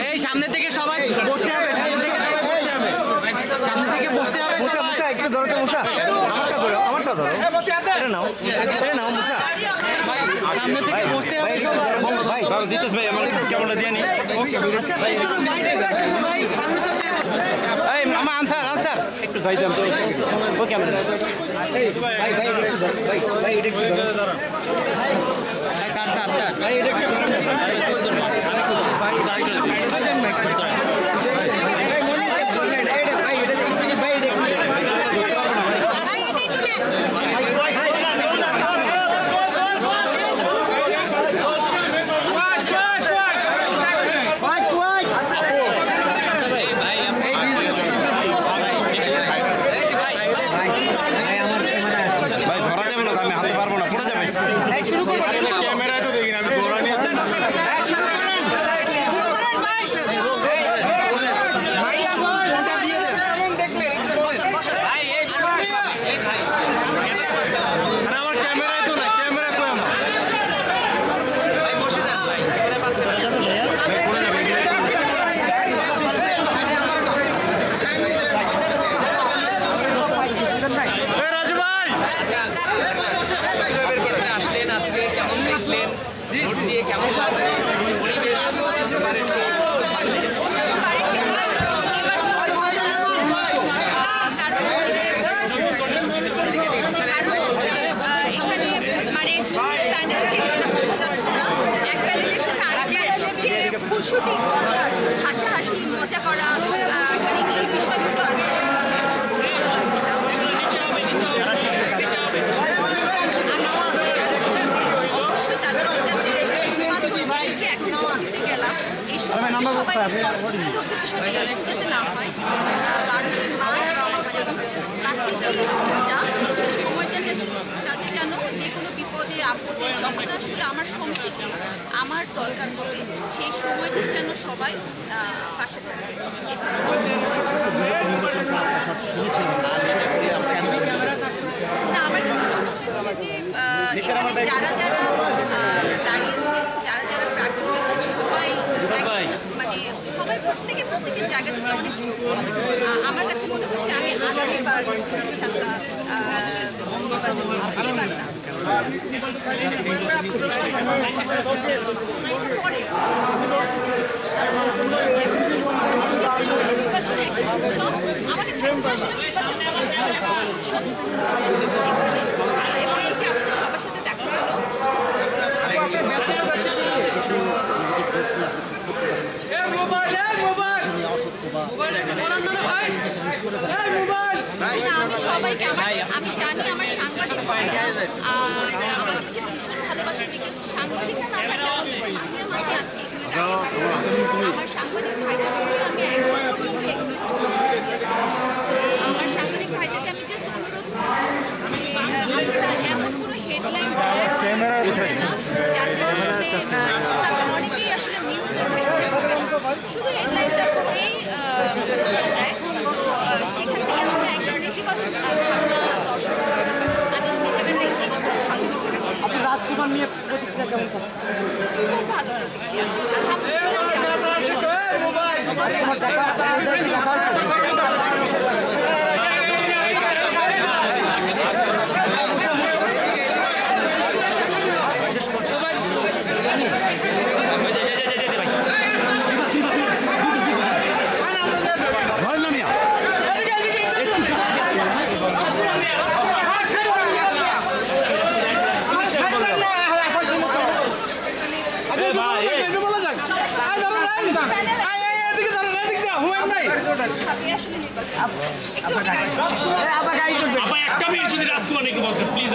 এই সামনে থেকে সবাই বসতে হবে, সামনে থেকে সবাই বসতে হবে, সামনে থেকে বসতে হবে। মুসা একটু ধরো তো মুসা, আমারটা ধরো, আমারটা ধরো, এটা নাও, এটা নাও মুসা। সামনে থেকে বসতে হবে সবাই। ভাই জিতেশ ভাই আমার ক্যামেরাটা দিয়ে নি। এই মামা আনসার আনসার একটু যাই দাম তো ও ক্যামেরা। ভাই ভাই এটা একটু ধরো, ভাই ভাই এটা একটু ধরো, ভাই কাট কাট কাট, ভাই এটা একটু ধরো, হাসাহাসি মজা করা মানে এই বিষয়গুলো আছে। অবশ্যই তাদের যাতে এখন দিতে গেলাম এই সময় সবাই যাতে না হয় 12 মাস মানে বাকি যে সময়টা সেই সময়টা যাতে তাদের যেন যে কোনো বিপদে আপদে যখন আসলে আমার সমিতিকে আমার দরকার হবে সেই সময়টা যেন সবাই পাশে থাকে। না আমার কাছে মনে হয়েছে যে যারা যারা দাঁড়িয়েছে, যারা যারা প্রার্থী হয়েছে সবাই মানে সবাই প্রত্যেকের জায়গা থেকে অনেক ছোট। আমার কাছে মনে হচ্ছে আমি আগামীবার ইনশাআল্লাহ নির্বাচন এবার না পরে নির্বাচনে আমার কাছে আসলে নির্বাচন এবং এই যে আমাদের সবার সাথে দেখা হলো আমি সবাইকে আমি জানি আমার সাংবাদিক ভাইরা আমাদেরকে ভীষণ ভালোবাসে, বিকজ সাংবাদিকরা না থাকলে আমি আছি আমার সাংবাদিক ভাইদের জন্য আমি এখন পর্যন্ত এক্সিস্ট করি। আমার সাংবাদিক ভাইদেরকে আমি জাস্ট অনুরোধ করব যে আপনারা এমন কোনো হেডলাইন দেবেন না যাতে আসলে অনেকেই আসলে নিউজে শুধু হেডলাইনটা পড়েই ছেড়ে দেয়, সেখান থেকে আসলে একটা নেতিবাচক ধারণা দর্শক আমি সেই জায়গাটাই একটু সচেতন থাকার চেষ্টা করি। রাজকুমার নিয়ে প্রতিক্রিয়া কেমন করছে? খুব ভালো প্রতিক্রিয়া একটা মিনিট যদি রাজকুমার একটু বলতেন প্লিজ।